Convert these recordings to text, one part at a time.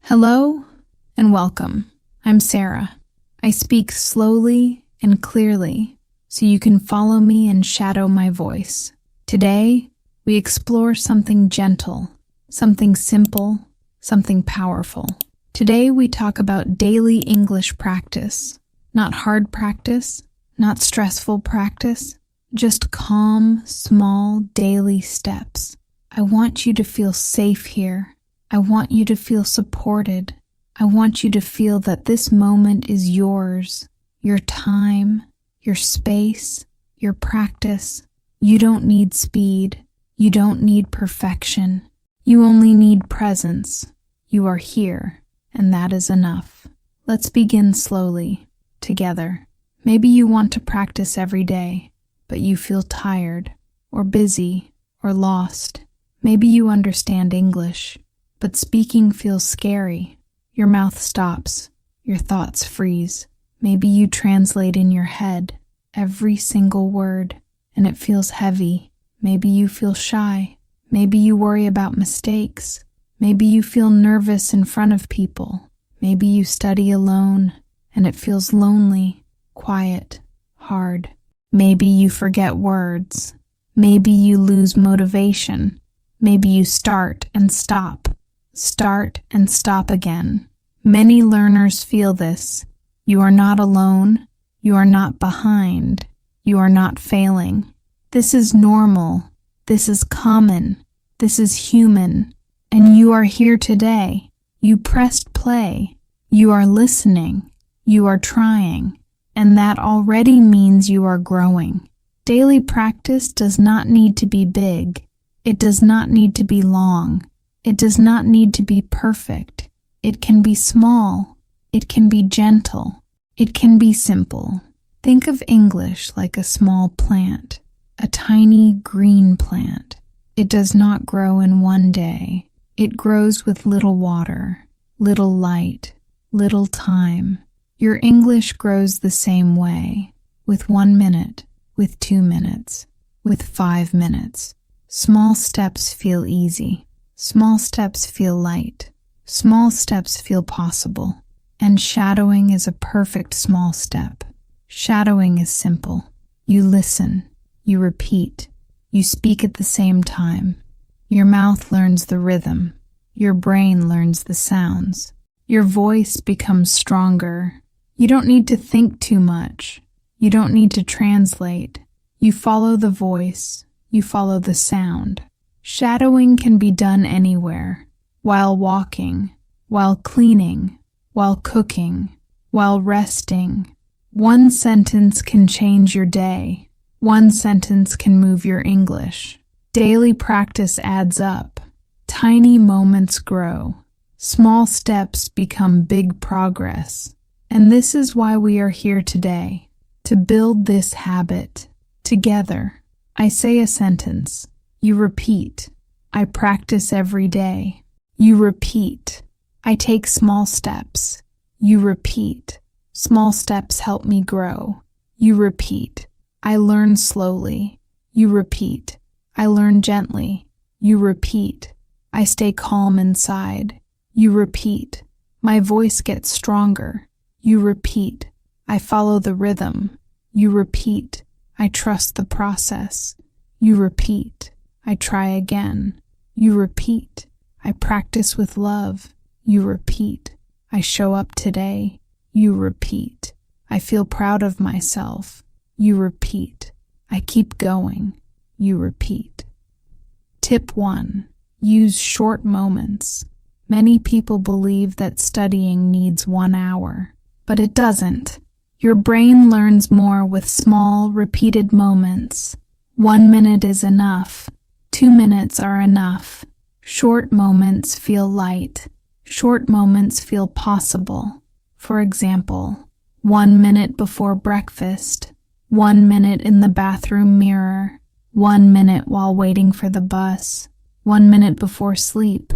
Hello and welcome. I'm Sarah. I speak slowly and clearly so you can follow me and shadow my voice. Today, we explore something gentle, something simple, something powerful. Today, we talk about daily English practice. Not hard practice, not stressful practice, just calm, small, daily steps. I want you to feel safe here. I want you to feel supported. I want you to feel that this moment is yours, your time, your space, your practice. You don't need speed. You don't need perfection. You only need presence. You are here, and that is enough. Let's begin slowly, together. Maybe you want to practice every day, but you feel tired, or busy, or lost. Maybe you understand English, but speaking feels scary. Your mouth stops. Your thoughts freeze. Maybe you translate in your head every single word, and it feels heavy. Maybe you feel shy. Maybe you worry about mistakes. Maybe you feel nervous in front of people. Maybe you study alone, and it feels lonely, quiet, hard. Maybe you forget words. Maybe you lose motivation. Maybe you start and stop again. Many learners feel this. You are not alone. You are not behind. You are not failing. This is normal. This is common. This is human. And you are here today. You pressed play. You are listening. You are trying. And that already means you are growing. Daily practice does not need to be big. It does not need to be long. It does not need to be perfect. It can be small. It can be gentle. It can be simple. Think of English like a small plant, a tiny green plant. It does not grow in one day. It grows with little water, little light, little time. Your English grows the same way, with 1 minute, with 2 minutes, with 5 minutes. Small steps feel easy. Small steps feel light. Small steps feel possible. And shadowing is a perfect small step. Shadowing is simple. You listen. You repeat. You speak at the same time. Your mouth learns the rhythm. Your brain learns the sounds. Your voice becomes stronger. You don't need to think too much. You don't need to translate. You follow the voice. You follow the sound. Shadowing can be done anywhere, while walking, while cleaning, while cooking, while resting. One sentence can change your day. One sentence can move your English. Daily practice adds up. Tiny moments grow. Small steps become big progress. And this is why we are here today, to build this habit. Together, I say a sentence. You repeat. I practice every day. You repeat. I take small steps. You repeat. Small steps help me grow. You repeat. I learn slowly. You repeat. I learn gently. You repeat. I stay calm inside. You repeat. My voice gets stronger. You repeat. I follow the rhythm. You repeat. I trust the process. You repeat. I try again. You repeat. I practice with love. You repeat. I show up today. You repeat. I feel proud of myself. You repeat. I keep going. You repeat. Tip 1. Use short moments. Many people believe that studying needs 1 hour, but it doesn't. Your brain learns more with small, repeated moments. 1 minute is enough. 2 minutes are enough. Short moments feel light. Short moments feel possible. For example, 1 minute before breakfast, 1 minute in the bathroom mirror, 1 minute while waiting for the bus, 1 minute before sleep.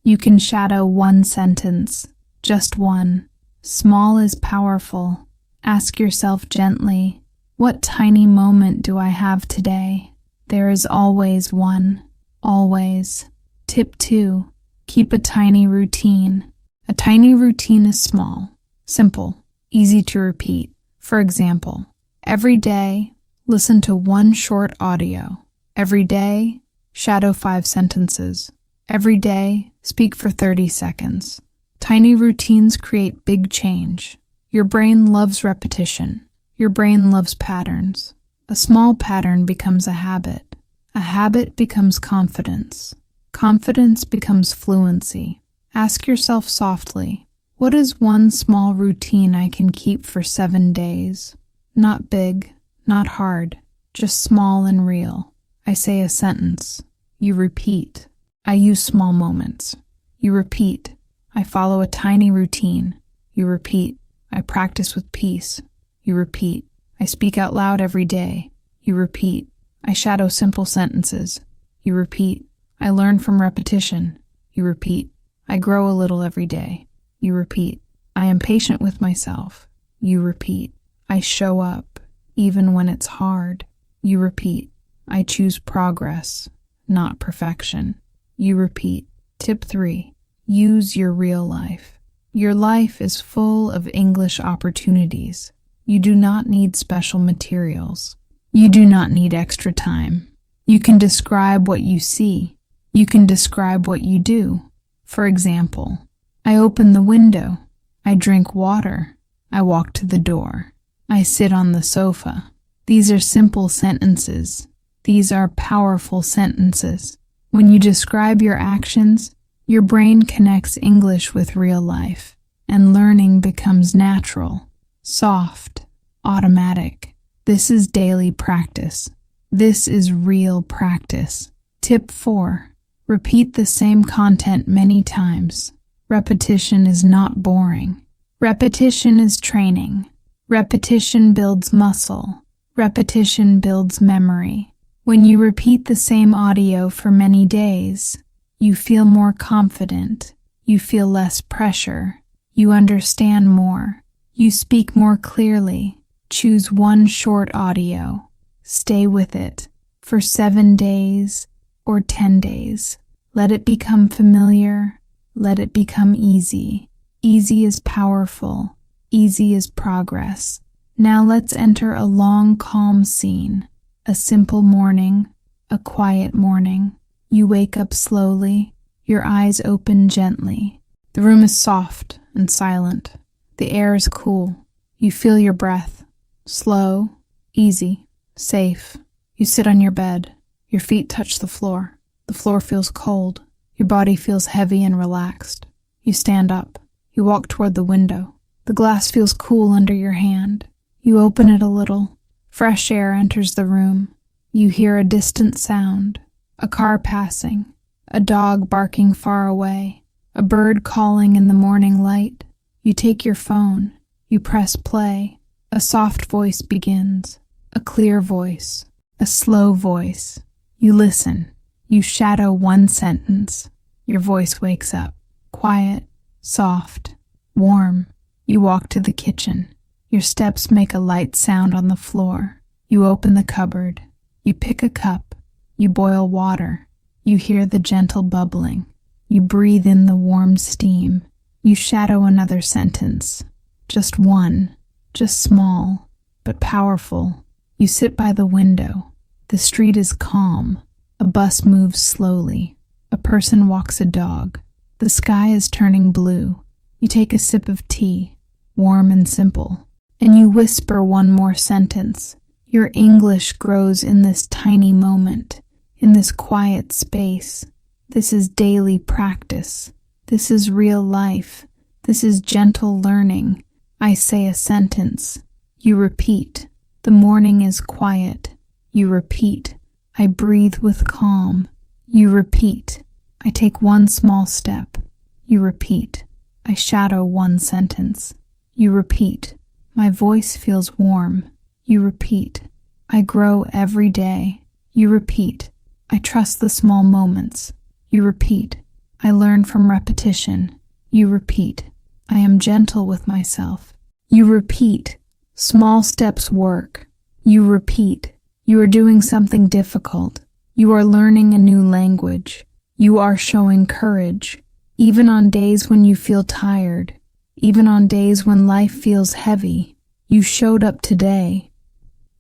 You can shadow one sentence, just one. Small is powerful. Ask yourself gently, what tiny moment do I have today? There is always one. Always. Tip 2. Keep a tiny routine. A tiny routine is small, simple, easy to repeat. For example, every day, listen to one short audio. Every day, shadow 5 sentences. Every day, speak for 30 seconds. Tiny routines create big change. Your brain loves repetition. Your brain loves patterns. A small pattern becomes a habit. A habit becomes confidence. Confidence becomes fluency. Ask yourself softly, what is one small routine I can keep for 7 days? Not big, not hard, just small and real. I say a sentence. You repeat. I use small moments. You repeat. I follow a tiny routine. You repeat. I practice with peace. You repeat. I speak out loud every day. You repeat. I shadow simple sentences. You repeat. I learn from repetition. You repeat. I grow a little every day. You repeat. I am patient with myself. You repeat. I show up, even when it's hard. You repeat. I choose progress, not perfection. You repeat. Tip 3. Use your real life. Your life is full of English opportunities. You do not need special materials. You do not need extra time. You can describe what you see. You can describe what you do. For example, I open the window. I drink water. I walk to the door. I sit on the sofa. These are simple sentences. These are powerful sentences. When you describe your actions, your brain connects English with real life, and learning becomes natural, soft, automatic. This is daily practice. This is real practice. Tip 4. Repeat the same content many times. Repetition is not boring. Repetition is training. Repetition builds muscle. Repetition builds memory. When you repeat the same audio for many days, you feel more confident. You feel less pressure. You understand more. You speak more clearly. Choose one short audio. Stay with it for 7 days or 10 days. Let it become familiar. Let it become easy. Easy is powerful. Easy is progress. Now let's enter a long, calm scene. A simple morning, a quiet morning. You wake up slowly. Your eyes open gently. The room is soft and silent. The air is cool. You feel your breath. Slow, easy, safe. You sit on your bed. Your feet touch the floor. The floor feels cold. Your body feels heavy and relaxed. You stand up. You walk toward the window. The glass feels cool under your hand. You open it a little. Fresh air enters the room. You hear a distant sound. A car passing. A dog barking far away. A bird calling in the morning light. You take your phone. You press play. A soft voice begins. A clear voice. A slow voice. You listen. You shadow one sentence. Your voice wakes up. Quiet, soft, warm. You walk to the kitchen. Your steps make a light sound on the floor. You open the cupboard. You pick a cup. You boil water. You hear the gentle bubbling. You breathe in the warm steam. You shadow another sentence. Just one. Just small, but powerful. You sit by the window. The street is calm. A bus moves slowly. A person walks a dog. The sky is turning blue. You take a sip of tea, warm and simple, and you whisper one more sentence. Your English grows in this tiny moment, in this quiet space. This is daily practice. This is real life. This is gentle learning. I say a sentence. You repeat. The morning is quiet. You repeat. I breathe with calm. You repeat. I take one small step. You repeat. I shadow one sentence. You repeat. My voice feels warm. You repeat. I grow every day. You repeat. I trust the small moments. You repeat. I learn from repetition. You repeat. I am gentle with myself. You repeat. Small steps work. You repeat. You are doing something difficult. You are learning a new language. You are showing courage. Even on days when you feel tired, even on days when life feels heavy, you showed up today.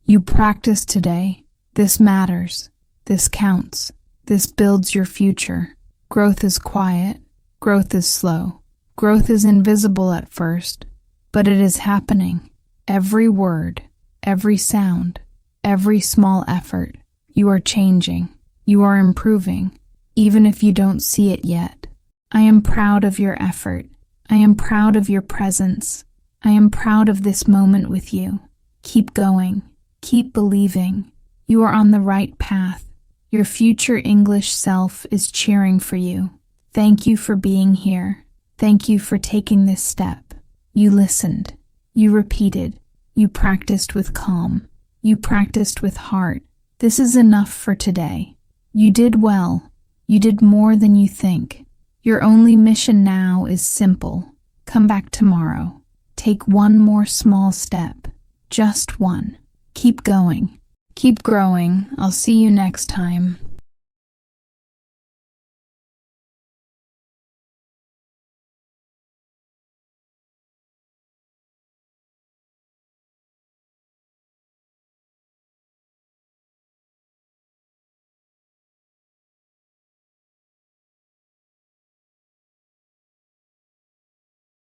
You practiced today. This matters. This counts. This builds your future. Growth is quiet. Growth is slow. Growth is invisible at first, but it is happening. Every word, every sound, every small effort, you are changing. You are improving, even if you don't see it yet. I am proud of your effort. I am proud of your presence. I am proud of this moment with you. Keep going. Keep believing. You are on the right path. Your future English self is cheering for you. Thank you for being here. Thank you for taking this step. You listened. You repeated. You practiced with calm. You practiced with heart. This is enough for today. You did well. You did more than you think. Your only mission now is simple. Come back tomorrow. Take one more small step. Just one. Keep going. Keep growing. I'll see you next time.